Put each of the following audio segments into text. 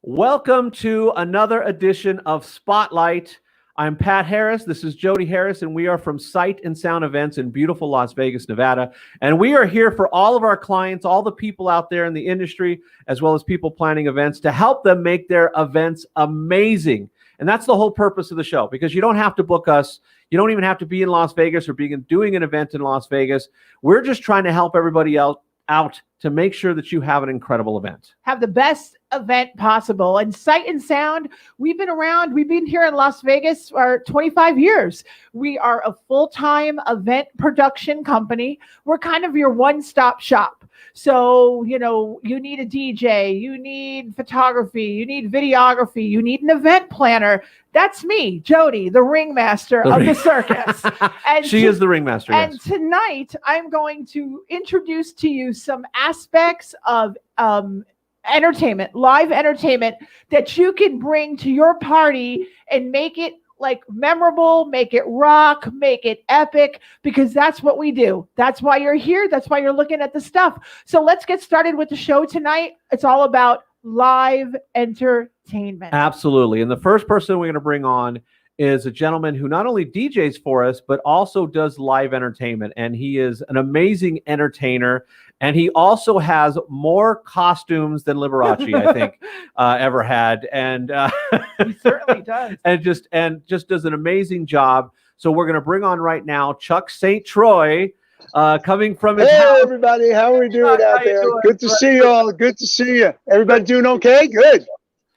Welcome to another edition of Spotlight. I'm Pat Harris. This is Jody Harris, and we are from Sight and Sound Events in beautiful Las Vegas, Nevada. And we are here for all of our clients, all the people out there in the industry, as well as people planning events, to help them make their events amazing. And that's the whole purpose of the show, because you don't have to book us. You don't even have to be in Las Vegas or doing an event in Las Vegas. We're just trying to help everybody out to make sure that you have an incredible event. Have the best event possible. And Sight and Sound, we've been here in Las Vegas for 25 years. We are a full-time event production company. We're kind of your one-stop shop. So, you need a DJ, you need photography, you need videography, you need an event planner. That's me, Jody, the ringmaster of the circus. And she is the ringmaster. And yes. Tonight, I'm going to introduce to you some aspects of entertainment, live entertainment, that you can bring to your party and make it like memorable, make it rock, make it epic, because that's what we do. That's why you're here. That's why you're looking at the stuff. So let's get started with the show tonight. It's all about live entertainment. Absolutely. And the first person we're going to bring on is a gentleman who not only DJs for us, but also does live entertainment. And he is an amazing entertainer. And he also has more costumes than Liberace, I think, ever had. And he certainly does. And just does an amazing job. So we're going to bring on right now Chuck St. Troy, coming from his house. Hey, everybody. How are we doing out there? Good to see you all. Good to see you. Everybody doing okay? Good.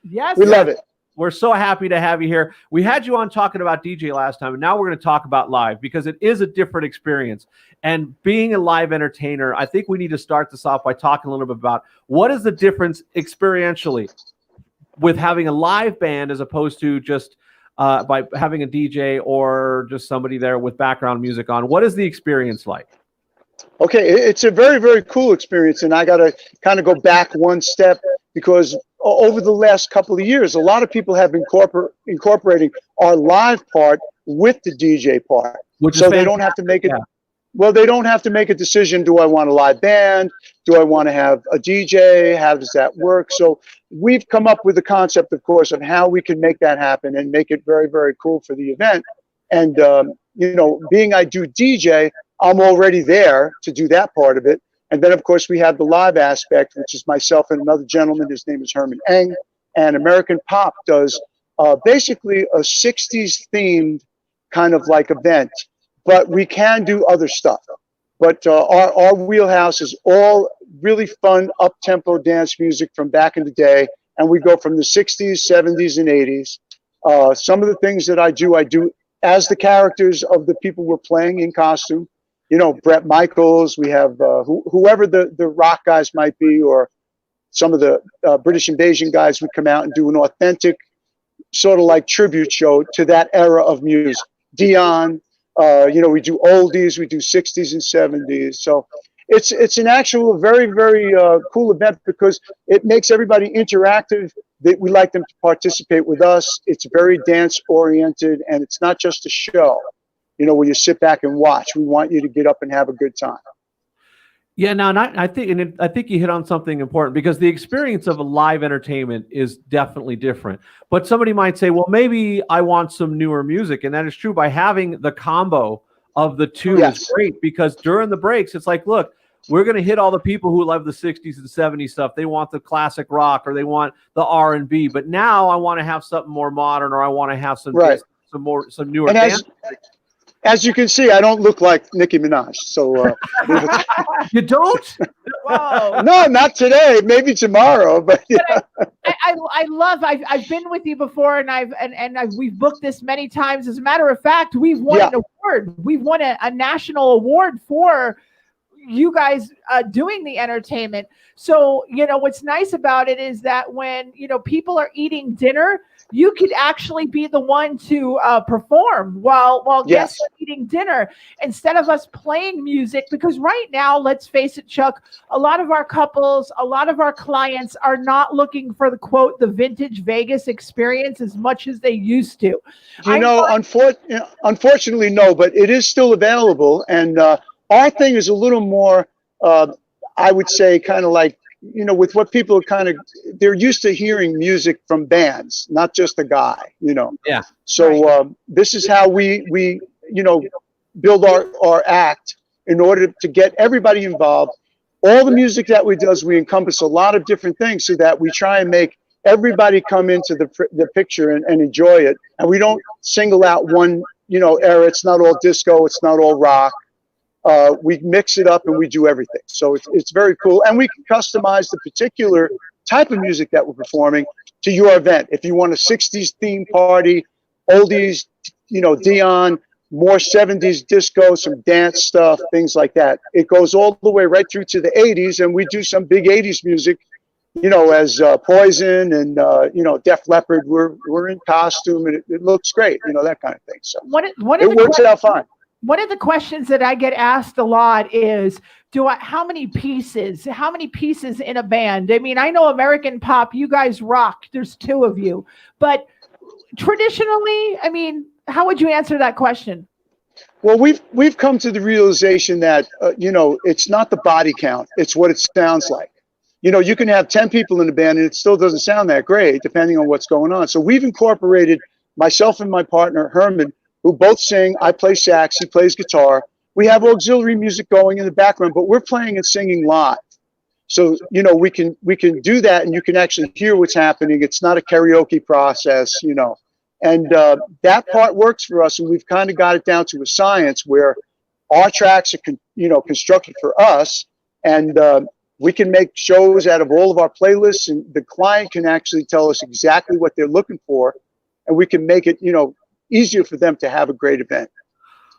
Yes. We love it. We're so happy to have you here. We had you on talking about DJ last time, and now we're going to talk about live, because it is a different experience. And being a live entertainer, I think we need to start this off by talking a little bit about what is the difference experientially with having a live band as opposed to just by having a DJ or just somebody there with background music on. What is the experience like? Okay, it's a very, very cool experience, and I got to kind of go back one step, because over the last couple of years, a lot of people have been incorporating our live part with the DJ part, so they don't have to make it. Yeah. Well, they don't have to make a decision. Do I want a live band? Do I want to have a DJ? How does that work? So we've come up with the concept, of course, of how we can make that happen and make it very, very cool for the event. And being I do DJ, I'm already there to do that part of it. And then, of course, we have the live aspect, which is myself and another gentleman. His name is Herman Eng. And American Pop does basically a 60s themed kind of like event. But we can do other stuff. But our wheelhouse is all really fun, up-tempo dance music from back in the day. And we go from the 60s, 70s, and 80s. Some of the things that I do as the characters of the people we're playing in costume. Brett Michaels, we have whoever the rock guys might be, or some of the British Invasion guys would come out and do an authentic sort of like tribute show to that era of music. Dion, we do oldies, we do 60s and 70s. So it's an actual very, very cool event, because it makes everybody interactive. We like them to participate with us. It's very dance oriented, and it's not just a show, where you sit back and watch. We want you to get up and have a good time. Yeah, now I think you hit on something important, because the experience of a live entertainment is definitely different. But somebody might say, well, maybe I want some newer music, and that is true. By having the combo of the two is great, because during the breaks, it's like, look, we're going to hit all the people who love the 60s and 70s stuff. They want the classic rock, or they want the R&B. But now I want to have something more modern, or I want to have some newer dance. As you can see, I don't look like Nicki Minaj. So you don't? Whoa. No, not today. Maybe tomorrow. But yeah. I love. I've been with you before, and we've booked this many times. As a matter of fact, we've won an award. We've won a national award for you guys doing the entertainment. So what's nice about it is that when people are eating dinner, you could actually be the one to perform while guests are eating dinner, instead of us playing music. Because right now, let's face it, Chuck, a lot of our couples, a lot of our clients are not looking for the vintage Vegas experience as much as they used to. Unfortunately, no, but it is still available. And our thing is a little more, I would say, kind of like with what people are they're used to hearing music from bands, not just a guy, Yeah. So this is how we build our act in order to get everybody involved. All the music that we do, we encompass a lot of different things so that we try and make everybody come into the picture and enjoy it. And we don't single out one, era. It's not all disco. It's not all rock. We mix it up and we do everything. So it's very cool. And we can customize the particular type of music that we're performing to your event. If you want a 60s theme party, oldies, Dion, more 70s disco, some dance stuff, things like that. It goes all the way right through to the 80s, and we do some big 80s music, as Poison and, Def Leppard. We're in costume, and it looks great, that kind of thing. So it works out fine. One of the questions that I get asked a lot is, how many pieces in a band? I mean, I know American Pop, you guys rock. There's 2 of you. But traditionally, I mean, how would you answer that question? Well, we've come to the realization that, it's not the body count. It's what it sounds like. You can have 10 people in a band and it still doesn't sound that great, depending on what's going on. So we've incorporated myself and my partner, Herman, who both sing. I play sax, he plays guitar. We have auxiliary music going in the background, but we're playing and singing live. So, we can do that, and you can actually hear what's happening. It's not a karaoke process, and that part works for us. And we've kind of got it down to a science where our tracks are, constructed for us, and we can make shows out of all of our playlists, and the client can actually tell us exactly what they're looking for, and we can make it, easier for them to have a great event.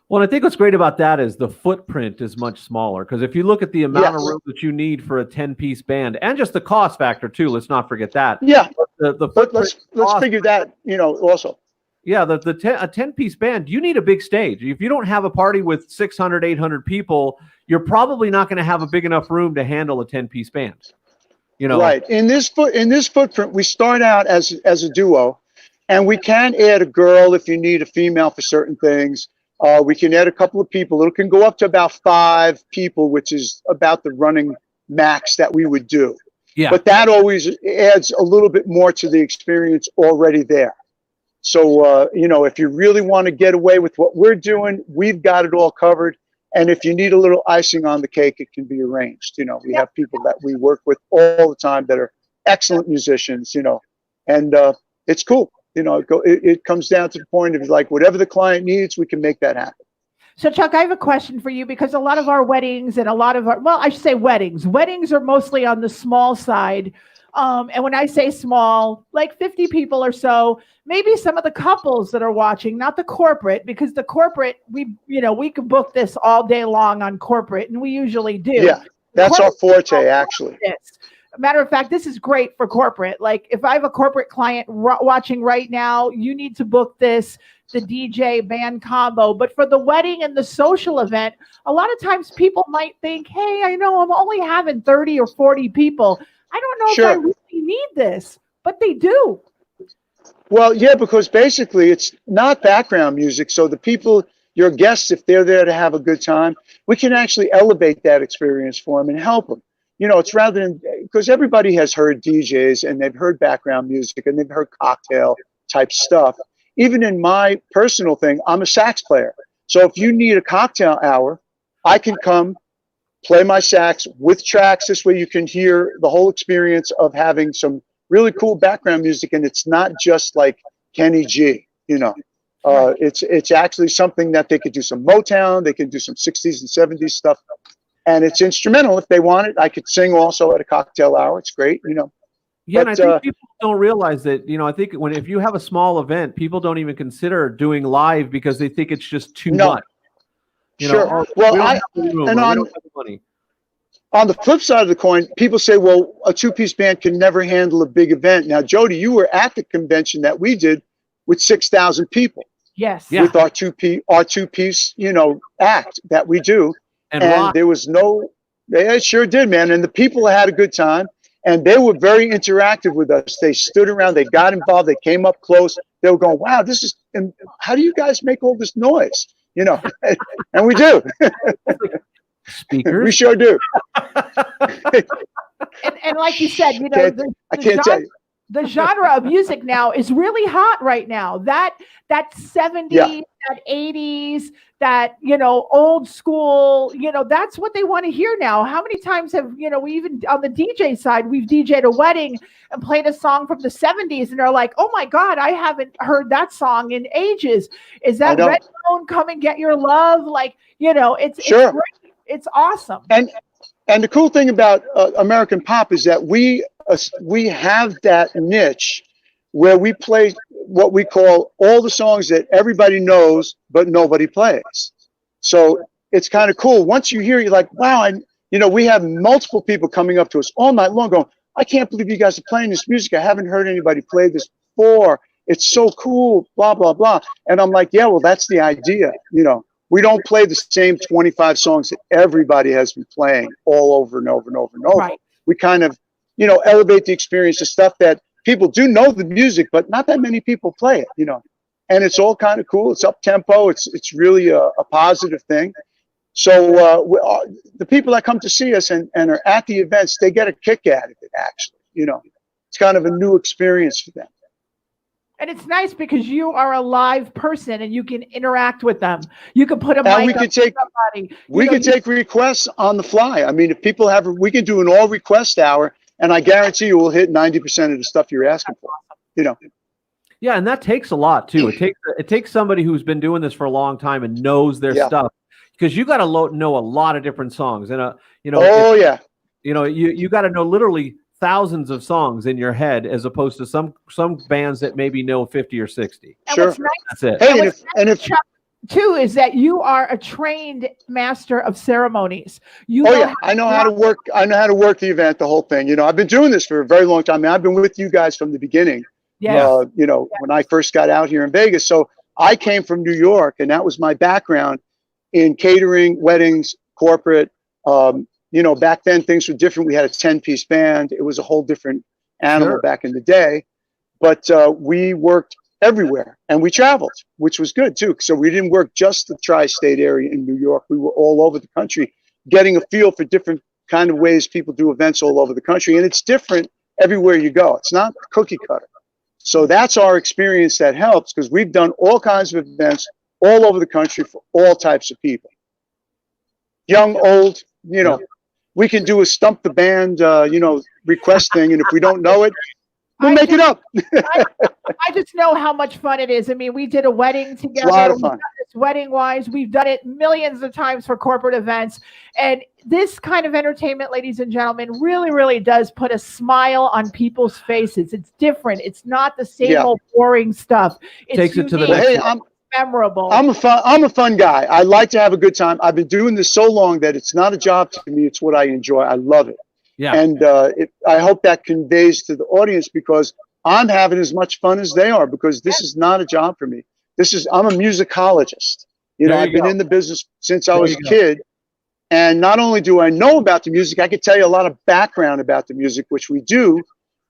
Well, I think what's great about that is the footprint is much smaller, because if you look at the amount of room that you need for a 10-piece band, and just the cost factor too, let's not forget that. Yeah. But let's figure that, also. Yeah, a 10-piece band, you need a big stage. If you don't have a party with 600, 800 people, you're probably not going to have a big enough room to handle a 10-piece band. Right. In this footprint, we start out as a duo, and we can add a girl if you need a female for certain things. We can add a couple of people. It can go up to about 5 people, which is about the running max that we would do. Yeah. But that always adds a little bit more to the experience already there. So, if you really want to get away with what we're doing, we've got it all covered. And if you need a little icing on the cake, it can be arranged. We have people that we work with all the time that are excellent musicians, and it's cool. It comes down to the point of like, whatever the client needs, we can make that happen. So Chuck, I have a question for you, because a lot of our weddings and I should say weddings are mostly on the small side. And when I say small, like 50 people or so, maybe some of the couples that are watching, not the corporate, because the corporate, we could book this all day long on corporate, and we usually do. Yeah, that's our forte, actually. Matter of fact, this is great for corporate. Like, if I have a corporate client watching right now, you need to book the DJ band combo. But for the wedding and the social event, a lot of times people might think, hey, I know I'm only having 30 or 40 people. I don't know if I really need this, but they do. Well, yeah, because basically it's not background music. So the people, your guests, if they're there to have a good time, we can actually elevate that experience for them and help them. It's rather than, because everybody has heard DJs and they've heard background music and they've heard cocktail type stuff. Even in my personal thing, I'm a sax player. So if you need a cocktail hour, I can come play my sax with tracks. This way you can hear the whole experience of having some really cool background music. And it's not just like Kenny G, it's actually something that they could do some Motown, they can do some 60s and 70s stuff. And it's instrumental if they want it. I could sing also at a cocktail hour. It's great, Yeah, but, and I think people don't realize that, I think if you have a small event, people don't even consider doing live because they think it's just too much. Well, on the flip side of the coin, people say, well, a 2-piece band can never handle a big event. Now, Jody, you were at the convention that we did with 6,000 people. Yes. With our two-piece, act that we do. And there was it sure did, man. And the people had a good time, and they were very interactive with us. They stood around, they got involved, they came up close. They were going, wow, and how do you guys make all this noise? And we do. Speakers. We sure do. And like you said, you know, I can't tell you. the genre of music now is really hot right now. That 70s, that 80s, that, you know, old school, you know, that's what they want to hear now. How many times have, you know, we even on the DJ side, we've DJ'd a wedding and played a song from the 70s and they're like, oh my God, I haven't heard that song in ages. Is that Redbone, Come and Get Your Love? Like, you know, it's great. It's awesome. And the cool thing about American pop is that we have that niche where we play what we call all the songs that everybody knows but nobody plays. So it's kind of cool. Once you hear, you're like, wow. And you know, we have multiple people coming up to us all night long going, I can't believe you guys are playing this music. I haven't heard anybody play this before. It's so cool, blah, blah, blah. And I'm like, yeah, well, that's the idea. You know, we don't play the same 25 songs that everybody has been playing all over and over and over and over. Right. We kind of, you know, elevate the experience to stuff that people do know the music, but not that many people play it, you know. And it's all kind of cool. It's up tempo. It's really a positive thing. So the people that come to see us and are at the events, they get a kick out of it, actually. You know, it's kind of a new experience for them. And it's nice because you are a live person and you can interact with them. You can put a and mic up to somebody. We can take requests on the fly. I mean, if people have, we can do an all request hour, and I guarantee you we'll hit 90% of the stuff you're asking for. You know. Yeah, and that takes a lot too. It takes somebody who's been doing this for a long time and knows their stuff, because you got to know a lot of different songs. And you know, you got to know literally thousands of songs in your head, as opposed to some bands that maybe know 50 or 60. Sure, nice, that's it. Hey, and if too is that you are a trained master of ceremonies. I know how to work. I know how to work the event, the whole thing. You know, I've been doing this for a very long time. I mean, I've been with you guys from the beginning. Yes. You know, when I first got out here in Vegas. So I came from New York, and that was my background in catering, weddings, corporate. You know, back then things were different. We had a 10-piece band. It was a whole different animal back in the day. But we worked everywhere, and we traveled, which was good too. So we didn't work just the tri-state area in New York. We were all over the country, getting a feel for different kind of ways people do events all over the country. And it's different everywhere you go. It's not cookie cutter. So that's our experience that helps, because we've done all kinds of events all over the country for all types of people. Young, old, you know, we can do a stump the band, you know, request thing. And if we don't know it, we'll make it up. I just know how much fun it is. I mean, we did a wedding together. It's a lot of fun. Wedding wise, we've done it millions of times for corporate events. And this kind of entertainment, ladies and gentlemen, really, really does put a smile on people's faces. It's different. It's not the same old boring stuff. It takes it to the next level. Memorable. I'm a fun guy. I like to have a good time. I've been doing this so long that it's not a job to me. It's what I enjoy. I love it. Yeah. And I hope that conveys to the audience, because I'm having as much fun as they are, because this is not a job for me. I'm a musicologist. You know, I've been in the business since I was a kid. And not only do I know about the music, I can tell you a lot of background about the music, which we do.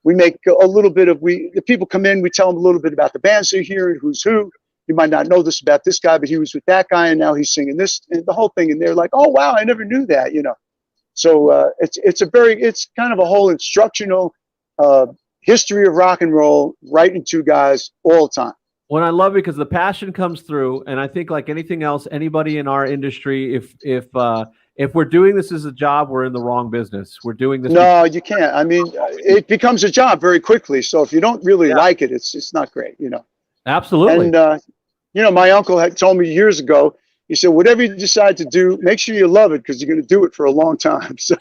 We make a little bit of, the people come in, we tell them a little bit about the bands they're hearing, who's who. You might not know this about this guy, but he was with that guy, and now he's singing this, and the whole thing. And they're like, oh, wow, I never knew that, you know. So it's kind of a whole instructional history of rock and roll, right in two guys all the time. Well, I love it because the passion comes through, and I think, like anything else, anybody in our industry, if we're doing this as a job, we're in the wrong business. We're doing this. No, you can't. I mean, it becomes a job very quickly. So if you don't really like it, it's not great, you know. Absolutely. And you know, my uncle had told me years ago. He said, whatever you decide to do, make sure you love it, because you're going to do it for a long time. So.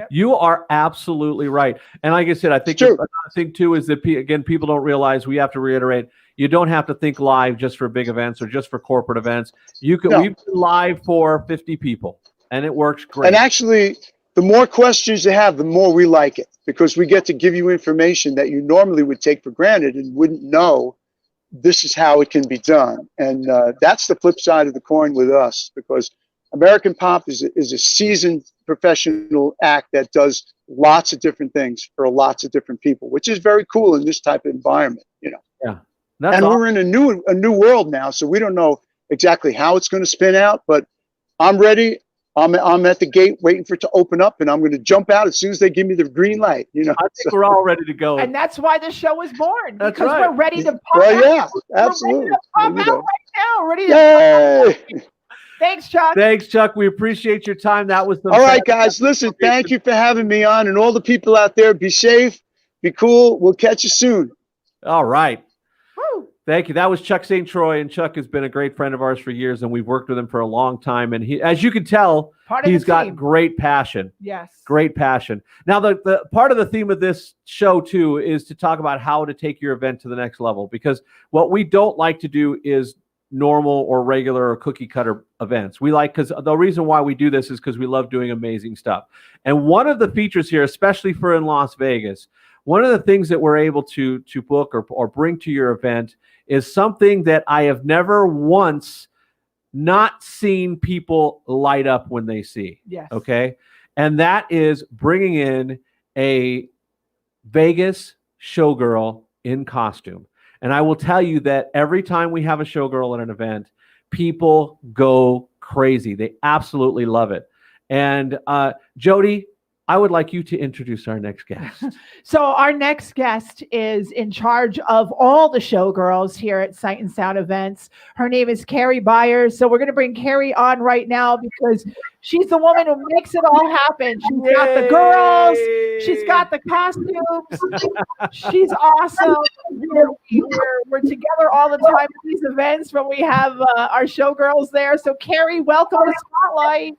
You are absolutely right. And like I said, I think another thing too is that, again, people don't realize, we have to reiterate, you don't have to think live just for big events or just for corporate events. We've been live for 50 people, and it works great. And actually, the more questions you have, the more we like it, because we get to give you information that you normally would take for granted and wouldn't know. This is how it can be done. And that's the flip side of the coin with us, because American pop is a seasoned professional act that does lots of different things for lots of different people, which is very cool in this type of environment, you know. Yeah. And we're in a new world now, so we don't know exactly how it's going to spin out, but I'm ready. I'm at the gate waiting for it to open up, and I'm going to jump out as soon as they give me the green light. You know, I think we're all ready to go. And that's why the show was born. That's because right. we're ready to pop Well, out. yeah, We're absolutely. ready to pop You out know. right now. Ready to Yay! Thanks, Chuck. Thanks, Chuck. We appreciate your time. That was All right, guys. Listen, thank you for having me on, and all the people out there. Be safe, be cool. We'll catch you soon. All right. Woo. Thank you. That was Chuck St. Troy, and Chuck has been a great friend of ours for years, and we've worked with him for a long time. And he, as you can tell, he's got great passion. Yes. Great passion. Now, the part of the theme of this show, too, is to talk about how to take your event to the next level, because what we don't like to do is normal or regular or cookie cutter events. We like, because the reason why we do this is because we love doing amazing stuff. And one of the features here, especially for in Las Vegas, one of the things that we're able to book or bring to your event is something that I have never once not seen people light up when they see. Yes. Okay. And that is bringing in a Vegas showgirl in costume. And I will tell you that every time we have a showgirl at an event, people go crazy. They absolutely love it. And Jody, I would like you to introduce our next guest. So our next guest is in charge of all the showgirls here at Sight and Sound Events. Her name is Cari Byers. So we're going to bring Cari on right now because she's the woman who makes it all happen. She's got the girls. She's got the costumes. She's awesome. We're together all the time at these events when we have our showgirls there. So Cari, welcome to Spotlight.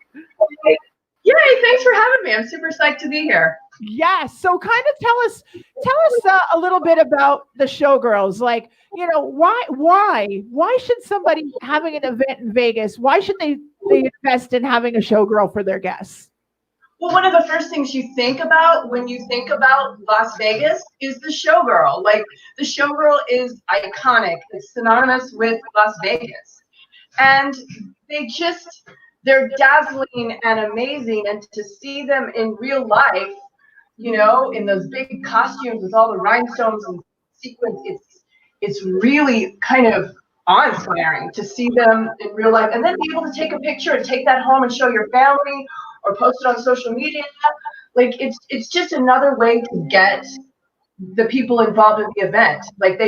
Yay, thanks for having me. I'm super psyched to be here. Yes. So kind of tell us a little bit about the showgirls. Like, you know, why should somebody having an event in Vegas, why should they invest in having a showgirl for their guests? Well, one of the first things you think about when you think about Las Vegas is the showgirl. Like, the showgirl is iconic. It's synonymous with Las Vegas. And they're dazzling and amazing, and to see them in real life, you know, in those big costumes with all the rhinestones and sequins, it's really kind of awe-inspiring to see them in real life, and then be able to take a picture and take that home and show your family or post it on social media. Like, it's just another way to get the people involved in the event. Like,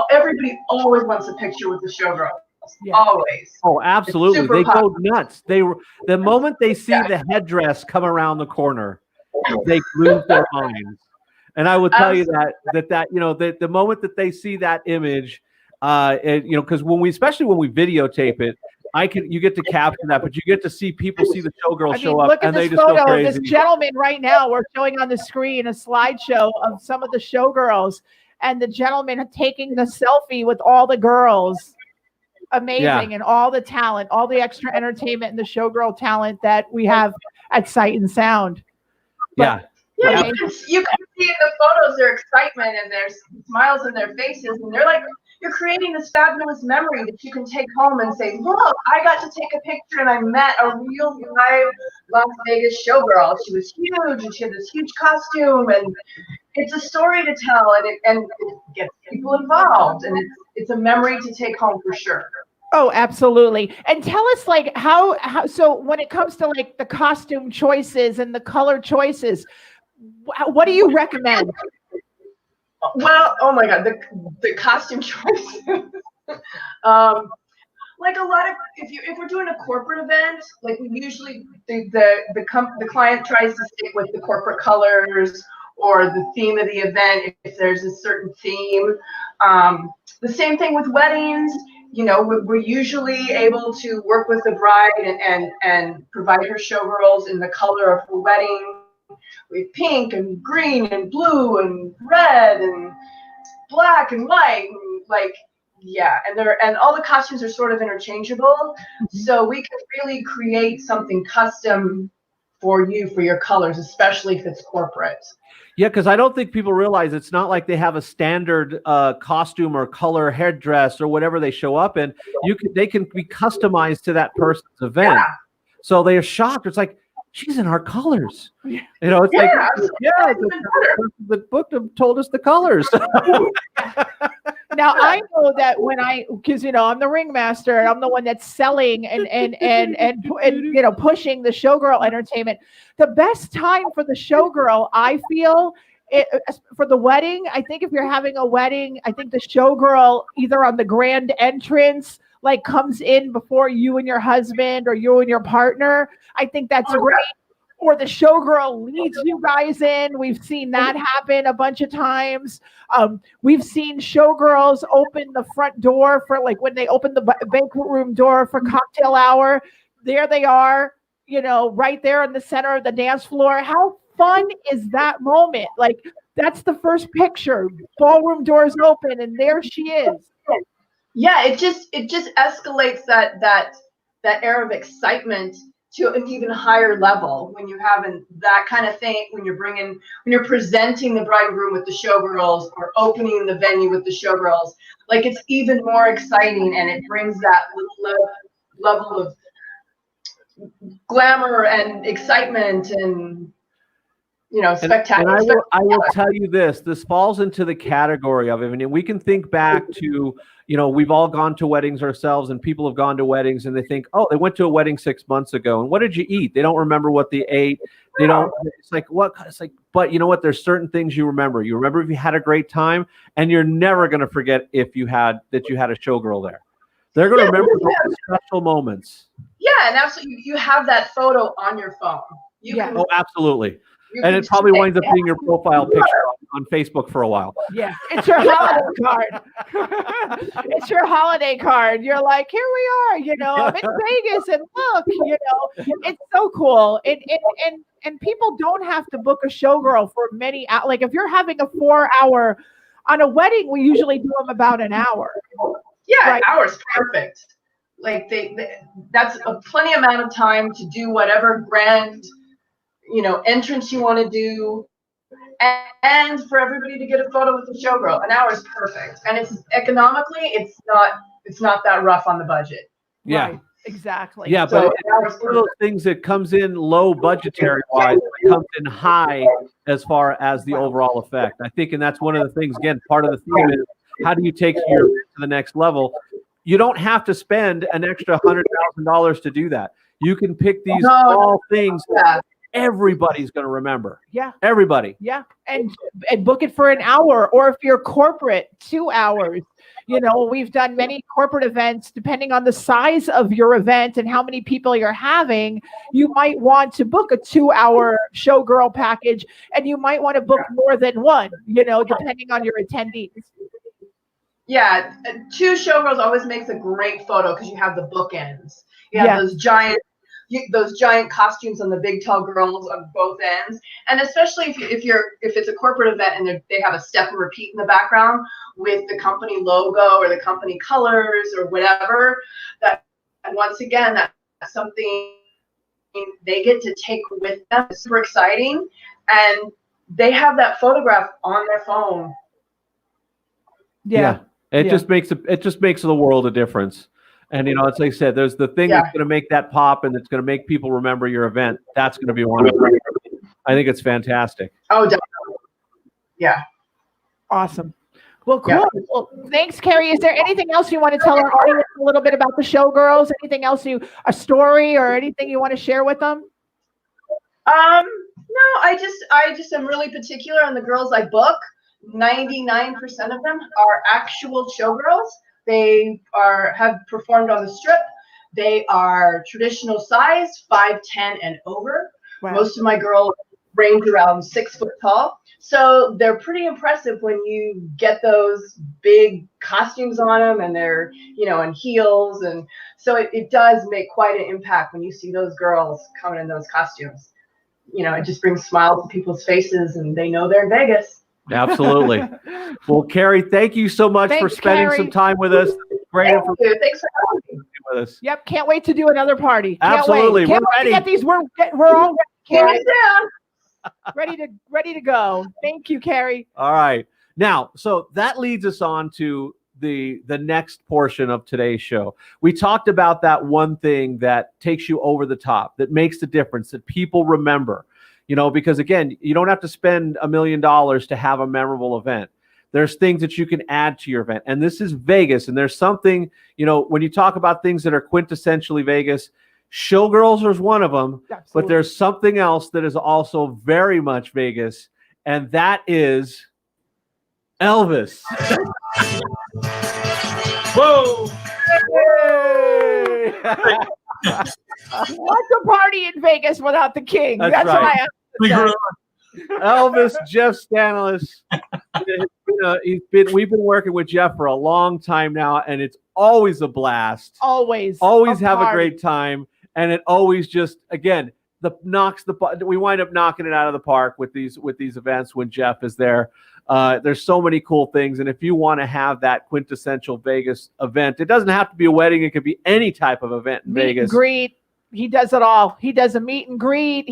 everybody always wants a picture with the showgirl. Yeah. Always. Oh, absolutely. They go nuts. The moment they see the headdress come around the corner, they lose their minds. And I will tell you that you know, the moment that they see that image, you know, because especially when we videotape it, you get to capture that, but you get to see people see the showgirl show up, and they just go crazy. This gentleman right now, we're showing on the screen a slideshow of some of the showgirls, and the gentleman taking the selfie with all the girls. Amazing. And all the talent, all the extra entertainment and the showgirl talent that we have at Sight and Sound. But, you can see in the photos their excitement and their smiles in their faces, and they're like, you're creating this fabulous memory that you can take home and say, look, I got to take a picture and I met a real live Las Vegas showgirl. She was huge and she had this huge costume, and it's a story to tell, and it gets people involved, and it's a memory to take home for sure. Oh, absolutely. And tell us, like, how so when it comes to like the costume choices and the color choices, what do you recommend? Well, oh my God, the costume choices. Like, a lot of, if we're doing a corporate event, like, we usually the client tries to stick with the corporate colors or the theme of the event if there's a certain theme. The same thing with weddings. You know, we're usually able to work with the bride and provide her showgirls in the color of her wedding, with pink and green and blue and red and black and white, and like, yeah, and all the costumes are sort of interchangeable, so we can really create something custom for you for your colors, especially if it's corporate. Yeah, because I don't think people realize it's not like they have a standard costume or color headdress or whatever they show up in. They can be customized to that person's event. Yeah. So they are shocked. It's like, she's in our colors. You know, it's the book told us the colors. Now I know that because I'm the ringmaster and I'm the one that's selling and pushing the showgirl entertainment. The best time for the showgirl, I feel, for the wedding. I think if you're having a wedding, I think the showgirl either on the grand entrance, like comes in before you and your husband or you and your partner. I think that's great. Or the showgirl leads you guys in. We've seen that happen a bunch of times. We've seen showgirls open the front door for when they open the banquet room door for cocktail hour. There they are, right there in the center of the dance floor. How fun is that moment? That's the first picture. Ballroom doors open and there she is. Yeah, it just escalates that air of excitement to an even higher level when you're having that kind of thing, when you're presenting the bride and groom with the showgirls or opening the venue with the showgirls. It's even more exciting, and it brings that level of glamour and excitement and spectacular. And I will tell you this falls into the category of it. I mean, we can think back to, we've all gone to weddings ourselves, and people have gone to weddings and they think, oh, they went to a wedding 6 months ago. And what did you eat? They don't remember what they ate. They don't, it's like, what? It's like, but you know what? There's certain things you remember. You remember if you had a great time, and you're never going to forget if you had a showgirl there. They're going to remember those special moments. Yeah. And absolutely. You have that photo on your phone. Oh, absolutely. And it probably winds up being your profile picture on Facebook for a while. Yeah, it's your holiday card. It's your holiday card. You're like, here we are, I'm in Vegas, and look, it's so cool. And people don't have to book a showgirl for many hours. If you're having a 4-hour on a wedding, we usually do them about an hour. Yeah, right? An hour is perfect. That's a plenty amount of time to do whatever grand entrance you want to do, and for everybody to get a photo with the showgirl. An hour is perfect, and it's economically, it's not that rough on the budget. Yeah, right. Exactly. Yeah, so but it's one of those things that comes in low budgetary wise, it comes in high as far as the overall effect. I think, and that's one of the things. Again, part of the theme is how do you take your to the next level? You don't have to spend an extra $100,000 to do that. You can pick these small things. Yeah. Everybody's going to remember. Yeah. Everybody. Yeah. And book it for an hour, or if you're corporate, 2 hours. We've done many corporate events. Depending on the size of your event and how many people you're having, you might want to book a 2-hour showgirl package, and you might want to book more than one, depending on your attendees. Yeah. 2 showgirls always makes a great photo because you have the bookends. You have those giant costumes on the big tall girls on both ends, and especially if it's a corporate event and they have a step and repeat in the background with the company logo or the company colors or whatever. And once again, that's something they get to take with them. It's super exciting, and they have that photograph on their phone. Yeah. It just makes the world a difference. And it's like I said, there's the thing that's going to make that pop, and it's going to make people remember your event. That's going to be one of them. I think it's fantastic. Oh, definitely. Yeah. Awesome. Well, cool. Yeah. Well, thanks, Cari. Is there anything else you want to tell our audience a little bit about the showgirls? Anything else a story or anything you want to share with them? No, I just am really particular on the girls I book. 99% of them are actual showgirls. They have performed on the strip. They are traditional size, 5'10" and over. Wow. Most of my girls range around 6 foot tall. So they're pretty impressive when you get those big costumes on them, and they're, in heels. And so it does make quite an impact when you see those girls coming in those costumes. It just brings smiles to people's faces, and they know they're in Vegas. Absolutely. Well, Cari, thank you so much for spending some time with us. Great information. Thanks for having me. With us. Yep, can't wait to do another party. Absolutely, we're ready. Get these. We're all ready. ready to go. Thank you, Cari. All right. Now, so that leads us on to the next portion of today's show. We talked about that one thing that takes you over the top, that makes the difference, that people remember. Because again, you don't have to spend $1 million to have a memorable event. There's things that you can add to your event. And this is Vegas. And there's something, when you talk about things that are quintessentially Vegas, Showgirls is one of them. Absolutely. But there's something else that is also very much Vegas. And that is Elvis. Whoa! What's a party in Vegas without the king? That's That's right. what I have to say. Elvis, Jeff Stanilis. We've been working with Jeff for a long time now, and it's always a blast. Always Have a party. great time, and it always just we wind up knocking it out of the park with these events when Jeff is there. There's so many cool things, and if you want to have that quintessential Vegas event, it doesn't have to be a wedding; it could be any type of event in Meet Vegas. and greet. He does it all. He does a meet and greet.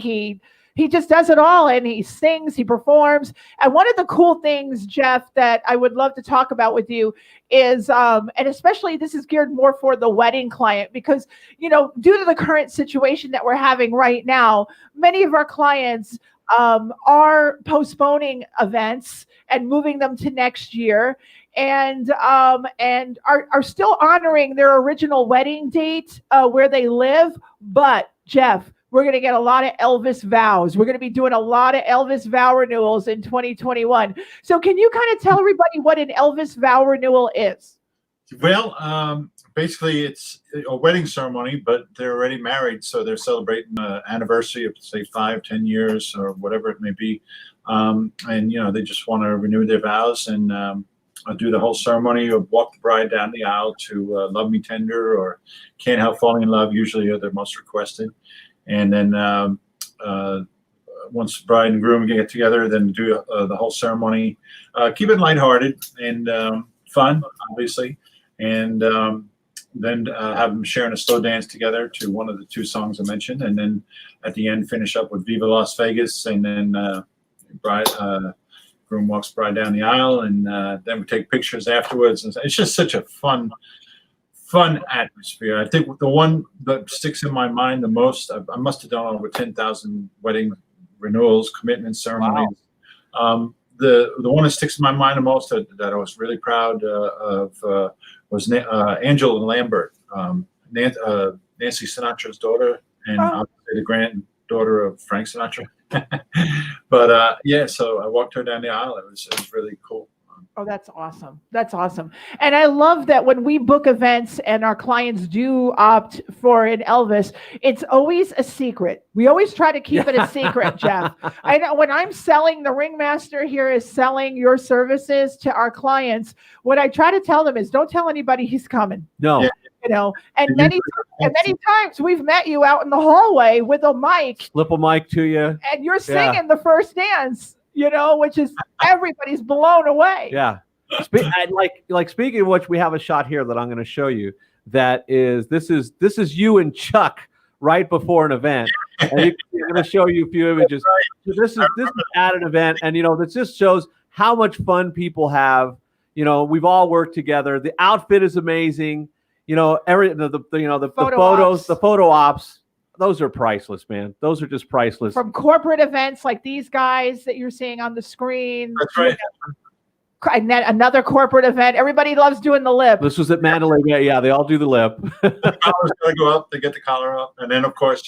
He just does it all, and he sings, he performs. And one of the cool things, Jeff, that I would love to talk about with you is, and especially this is geared more for the wedding client, because, due to the current situation that we're having right now, many of our clients are postponing events and moving them to next year, and are still honoring their original wedding date where they live. But Jeff, we're going to get a lot of Elvis vows. We're going to be doing a lot of Elvis Vow Renewals in 2021. So can you kind of tell everybody what an Elvis Vow Renewal is? Well, basically it's a wedding ceremony, but they're already married. So they're celebrating an anniversary of, say, 5-10 years or whatever it may be. And, they just want to renew their vows and do the whole ceremony of walk the bride down the aisle to Love Me Tender or Can't Help Falling in Love, usually are the most requested. And then once the bride and groom get together, then do the whole ceremony. Keep it lighthearted and fun, obviously. And then have them sharing a slow dance together to one of the two songs I mentioned. And then at the end, finish up with Viva Las Vegas. And then groom walks bride down the aisle. And then we take pictures afterwards. And it's just such a fun atmosphere. I think the one that sticks in my mind the most, I must have done over 10,000 wedding renewals, commitment ceremonies. Wow. The one that sticks in my mind the most that I was really proud of was Angela Lambert, Nancy Sinatra's daughter, and obviously the granddaughter of Frank Sinatra. But so I walked her down the aisle. It was really cool. Oh, that's awesome. That's awesome. And I love that when we book events and our clients do opt for an Elvis, it's always a secret. We always try to keep it a secret, Jeff. I know when I'm selling, the ringmaster here is selling your services to our clients. What I try to tell them is don't tell anybody he's coming. No. Yeah. And many times we've met you out in the hallway with a mic. Slip a mic to you. And you're singing the first dance. Which is everybody's blown away. Yeah. Speaking of which, we have a shot here that I'm going to show you. This is you and Chuck right before an event. And I'm going to show you a few images. So this is at an event, and this just shows how much fun people have. We've all worked together. The outfit is amazing. The photos, the photo ops. Those are priceless, man. Those are just priceless. From corporate events like these guys that you're seeing on the screen. That's right. And then another corporate event. Everybody loves doing the lip. This was at Mandalay. Yeah, they all do the lip. The collar's going to go up. They get the collar up. And then, of course,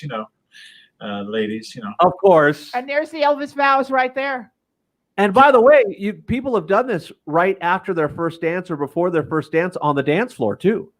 ladies, Of course. And there's the Elvis vows right there. And by the way, people have done this right after their first dance or before their first dance on the dance floor, too.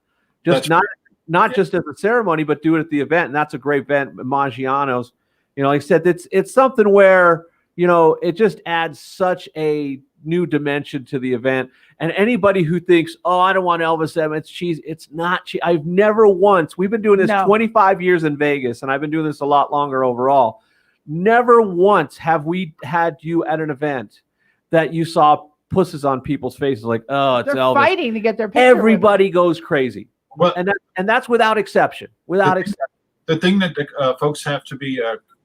Not just as a ceremony, but do it at the event. And that's a great event, Maggiano's. Like I said, it's something where, it just adds such a new dimension to the event. And anybody who thinks, oh, I don't want Elvis, it's cheesy. It's not cheesy. I've never once, we've been doing this 25 years in Vegas, and I've been doing this a lot longer overall. Never once have we had you at an event that you saw pusses on people's faces like, oh, it's They're Elvis. fighting to get their picture. Everybody goes crazy. Well, and that's without exception. The thing that folks have to be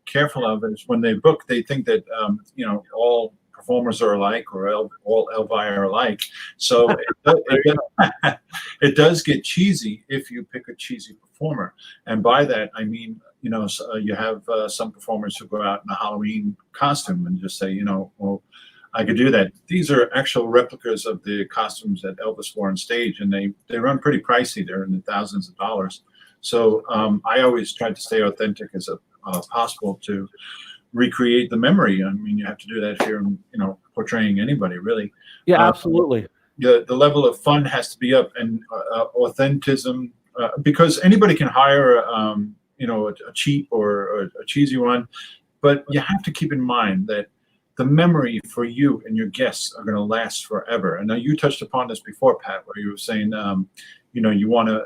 careful of is when they book, they think that all performers are alike or all Elvi are alike. So it does get cheesy if you pick a cheesy performer. And by that I mean, you have some performers who go out in a Halloween costume and just say, I could do that. These are actual replicas of the costumes that Elvis wore on stage, and they run pretty pricey. They're in the thousands of dollars. So I always try to stay authentic as possible to recreate the memory. I mean, you have to do that if you're, portraying anybody, really. Yeah, absolutely. The level of fun has to be up, and authenticism, because anybody can hire, a cheap or a cheesy one, but you have to keep in mind that the memory for you and your guests are going to last forever. And now you touched upon this before, Pat, where you were saying, you want to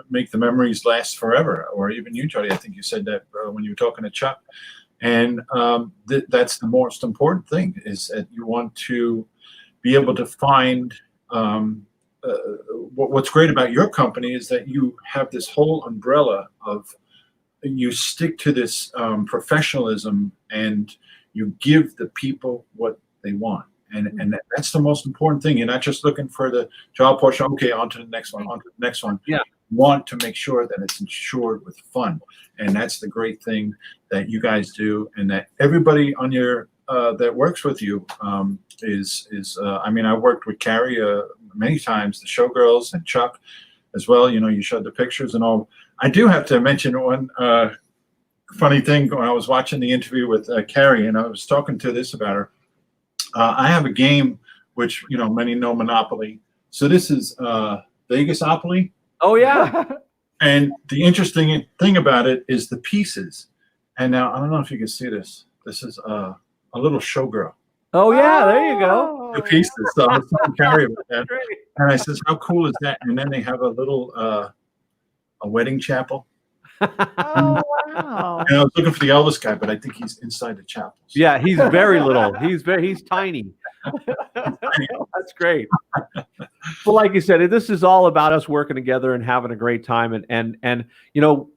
make the memories last forever, or even you, Jody. I think you said that when you were talking to Chuck. And that's the most important thing, is that you want to be able to find what's great about your company is that you have this whole umbrella of, you stick to this professionalism, and you give the people what they want. And that's the most important thing. You're not just looking for the job portion. Okay, on to the next one, on to the next one. Yeah. You want to make sure that it's insured with fun. And that's the great thing that you guys do, and that everybody on your that works with you is I mean, I worked with Cari many times, the Showgirls, and Chuck as well. You showed the pictures and all. I do have to mention one funny thing. When I was watching the interview with Cari, and I was talking to this about her, I have a game which, many know, Monopoly. So this is Vegasopoly. Oh, yeah. And the interesting thing about it is the pieces. And now, I don't know if you can see this. This is a little showgirl. Oh, yeah, there you go. The pieces. So I was talking to Cari about that. And I says, how cool is that? And then they have a little a wedding chapel. Oh, wow. And I was looking for the Elvis guy, but I think he's inside the chapel. So. Yeah, he's very little. He's tiny. That's great. Well, like you said, this is all about us working together and having a great time. And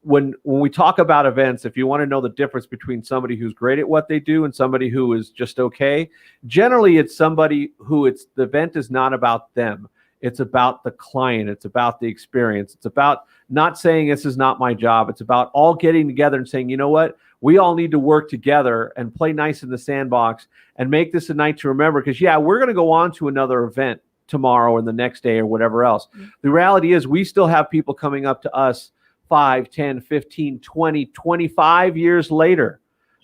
when we talk about events, if you want to know the difference between somebody who's great at what they do and somebody who is just okay, generally it's somebody who the event is not about them. It's about the client. It's about the experience. It's about not saying this is not my job. It's about all getting together and saying, you know what? We all need to work together and play nice in the sandbox and make this a night to remember. Because, we're going to go on to another event tomorrow and the next day or whatever else. Mm-hmm. The reality is we still have people coming up to us 5, 10, 15, 20, 25 years later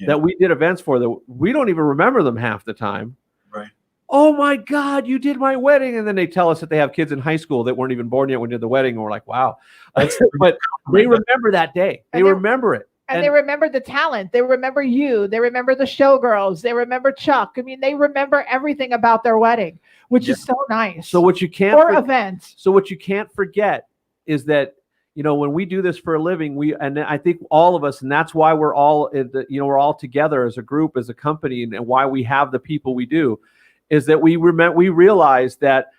that we did events for that we don't even remember them half the time. Right. Oh my God, you did my wedding. And then they tell us that they have kids in high school that weren't even born yet when we did the wedding. And we're like, wow. But they remember that day. They remember it. And they remember the talent. They remember you. They remember the Showgirls. They remember Chuck. I mean, they remember everything about their wedding, which is so nice. So what you can't events. So what you can't forget is that, when we do this for a living, and I think all of us, and that's why we're all we're all together as a group, as a company, and why we have the people we do, is that we realize that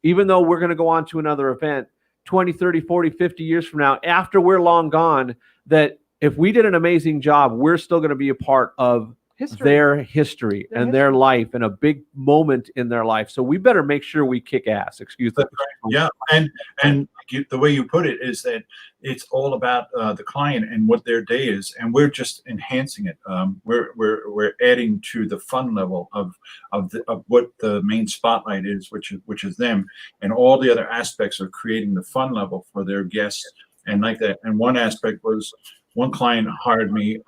even though we're going to go on to another event 20, 30, 40, 50 years from now, after we're long gone, that if we did an amazing job, we're still going to be a part of their history and their life and a big moment in their life. So we better make sure we kick ass. Excuse me. Yeah. And the way you put it is that it's all about the client and what their day is. And we're just enhancing it. We're adding to the fun level of what the main spotlight is, which is them, and all the other aspects of creating the fun level for their guests and like that. And one aspect was, one client hired me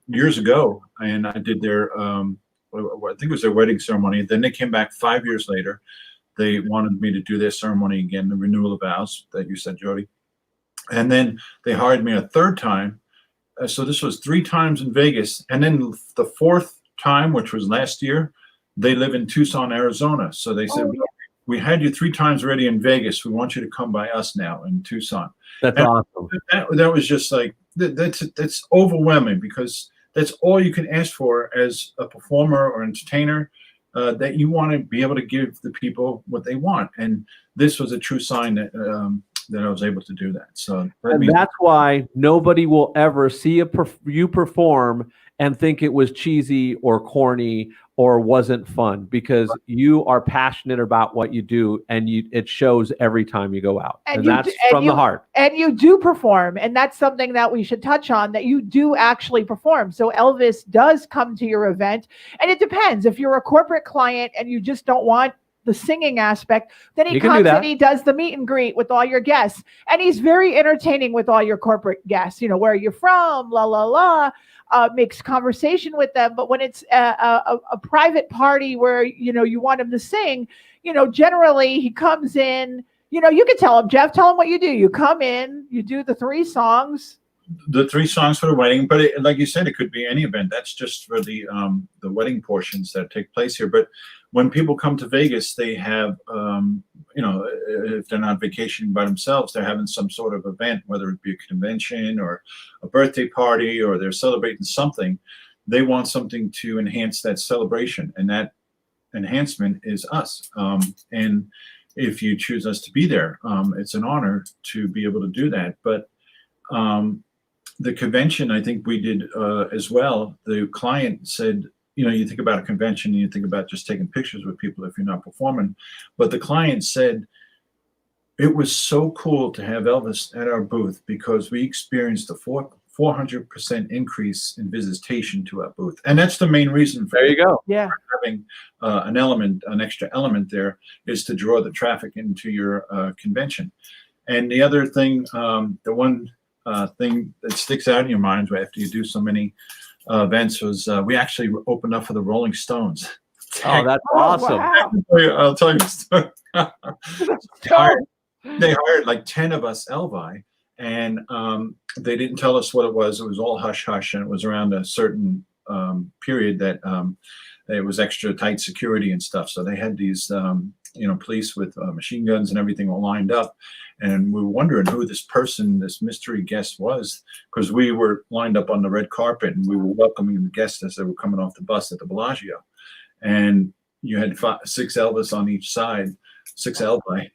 years ago, and I did their, I think it was their wedding ceremony. Then they came back 5 years later. They wanted me to do their ceremony again, the renewal of vows that you said, Jody. And then they hired me a third time. So this was 3 times in Vegas. And then the 4th time, which was last year, they live in Tucson, Arizona. So they said, we had you 3 times already in Vegas. We want you to come by us now in Tucson. That's awesome. That was just like, that's overwhelming, because that's all you can ask for as a performer or entertainer, that you want to be able to give the people what they want. And this was a true sign that I was able to do that. So that's why nobody will ever see you perform and think it was cheesy or corny or wasn't fun, because you are passionate about what you do, and it shows every time you go out. And that's from the heart. And you do perform, and that's something that we should touch on, that you do actually perform. So Elvis does come to your event, and it depends. If you're a corporate client and you just don't want the singing aspect, then he comes and he does the meet and greet with all your guests, and he's very entertaining with all your corporate guests. You know, where you're from, la la la. Makes conversation with them. But when it's a private party where, you know, you want him to sing, you know, generally he comes in, you know, you can tell him, Jeff, tell him what you do. You come in, you do the 3 songs. The 3 songs for the wedding, but like you said, it could be any event. That's just for the wedding portions that take place here. But when people come to Vegas, they have, you know, if they're not vacationing by themselves, they're having some sort of event, whether it be a convention or a birthday party, or they're celebrating something. They want something to enhance that celebration, and that enhancement is us. And if you choose us to be there, it's an honor to be able to do that. But the convention, I think we did as well. The client said, you know, you think about a convention and you think about just taking pictures with people if you're not performing. But the client said it was so cool to have Elvis at our booth, because we experienced a 400% increase in visitation to our booth. And that's the main reason for having an extra element there, is to draw the traffic into your convention. And the other thing, the one thing that sticks out in your mind after you do so many events was we actually opened up for the Rolling Stones. Oh, that's awesome. Wow. I'll tell you a story. They hired like 10 of us Elvi, and they didn't tell us what it was. It was all hush hush, and it was around a certain period that it was extra tight security and stuff. So they had these you know, police with machine guns and everything all lined up. And we were wondering who this person, this mystery guest was, because we were lined up on the red carpet and we were welcoming the guests as they were coming off the bus at the Bellagio. And you had 6 Elvis on each side, 6 Elvis.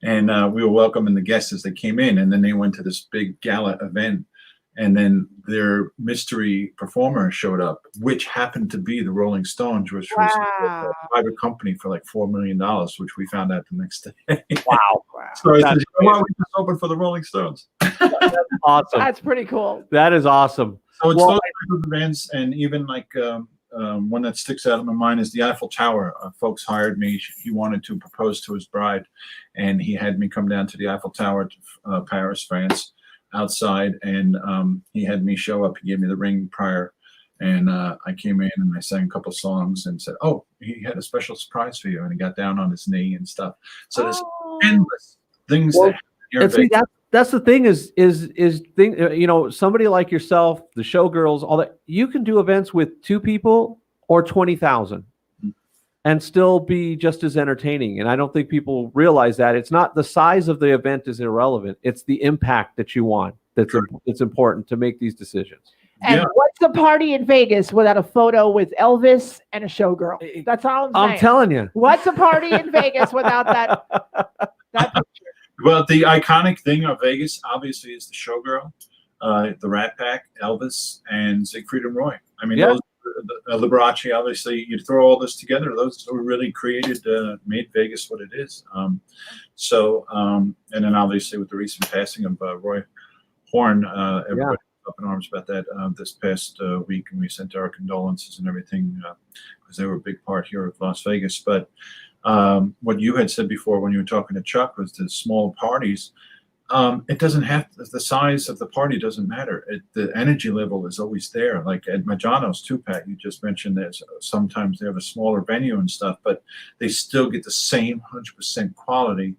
And we were welcoming the guests as they came in. And then they went to this big gala event. And then their mystery performer showed up, which happened to be the Rolling Stones, which was a private company for like $4 million, which we found out the next day. Wow. So I said, why don't we just open for the Rolling Stones? That's awesome. That's pretty cool. That is awesome. So it's those type of events, and even like one that sticks out in my mind is the Eiffel Tower. Folks hired me. He wanted to propose to his bride, and he had me come down to the Eiffel Tower to Paris, France, outside, and he had me show up. He gave me the ring prior, and I came in and I sang a couple songs and said, "Oh, he had a special surprise for you," and he got down on his knee and stuff. So there's endless things that's the thing is you know, somebody like yourself, the Showgirls, all that, you can do events with 2 people or 20,000 and still be just as entertaining. And I don't think people realize that. It's not the size of the event is irrelevant. It's the impact that you want that's important to make these decisions. And what's a party in Vegas without a photo with Elvis and a showgirl? That's all I'm saying. I'm telling you. What's a party in Vegas without that picture? Well, the iconic thing of Vegas, obviously, is the Showgirl, the Rat Pack, Elvis, and Siegfried and Roy. I mean, those, Liberace, obviously, you throw all this together, those who really created, made Vegas what it is. And then obviously with the recent passing of Roy Horn, everybody was up in arms about that this past week, and we sent our condolences and everything, because they were a big part here of Las Vegas. But what you had said before when you were talking to Chuck was the small parties. It doesn't have the size of the party doesn't matter. The energy level is always there. Like at Maggiano's too, Pat, you just mentioned that sometimes they have a smaller venue and stuff, but they still get the same 100% quality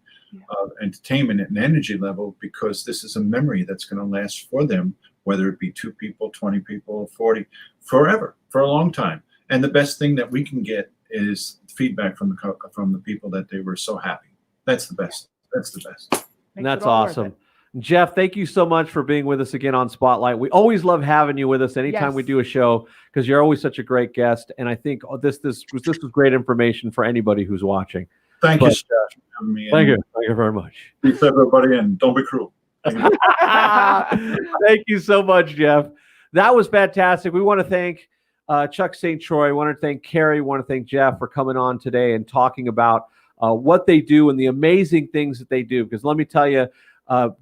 of entertainment and energy level, because this is a memory that's going to last for them, whether it be 2 people, 20 people, 40, forever, for a long time. And the best thing that we can get is feedback from the people that they were so happy. That's the best. That's the best. And that's awesome. Jeff, thank you so much for being with us again on Spotlight. We always love having you with us anytime we do a show, because you're always such a great guest. And I think this was great information for anybody who's watching. Thank you, Jeff, for having me. Thank you. Thank you very much. Peace, everybody, and don't be cruel. Thank you so much, Jeff. that was fantastic. We want to thank Chuck St. Troy. We want to thank Cari. We want to thank Jeff for coming on today and talking about what they do and the amazing things that they do. Because let me tell you,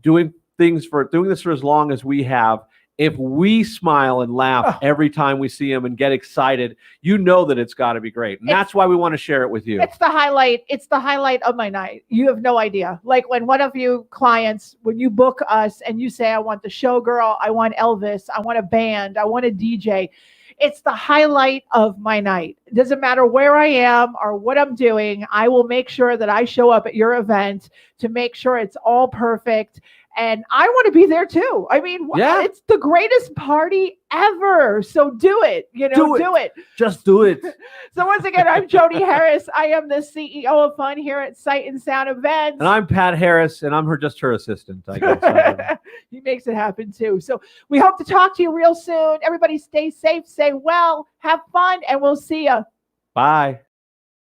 doing this for as long as we have, if we smile and laugh every time we see them and get excited, you know that it's got to be great. And that's why we want to share it with you. It's the highlight. It's the highlight of my night. You have no idea. Like when one of you clients, when you book us and you say, I want the Showgirl, I want Elvis, I want a band, I want a DJ. It's the highlight of my night. It doesn't matter where I am or what I'm doing. I will make sure that I show up at your event to make sure it's all perfect. And I want to be there too. I mean, it's the greatest party ever. So do it. Do it. Just do it. So once again, I'm Jody Harris. I am the CEO of Fun here at Sight and Sound Events. And I'm Pat Harris, and I'm just her assistant, I guess. He makes it happen too. So we hope to talk to you real soon. Everybody stay safe, stay well, have fun, and we'll see you. Bye.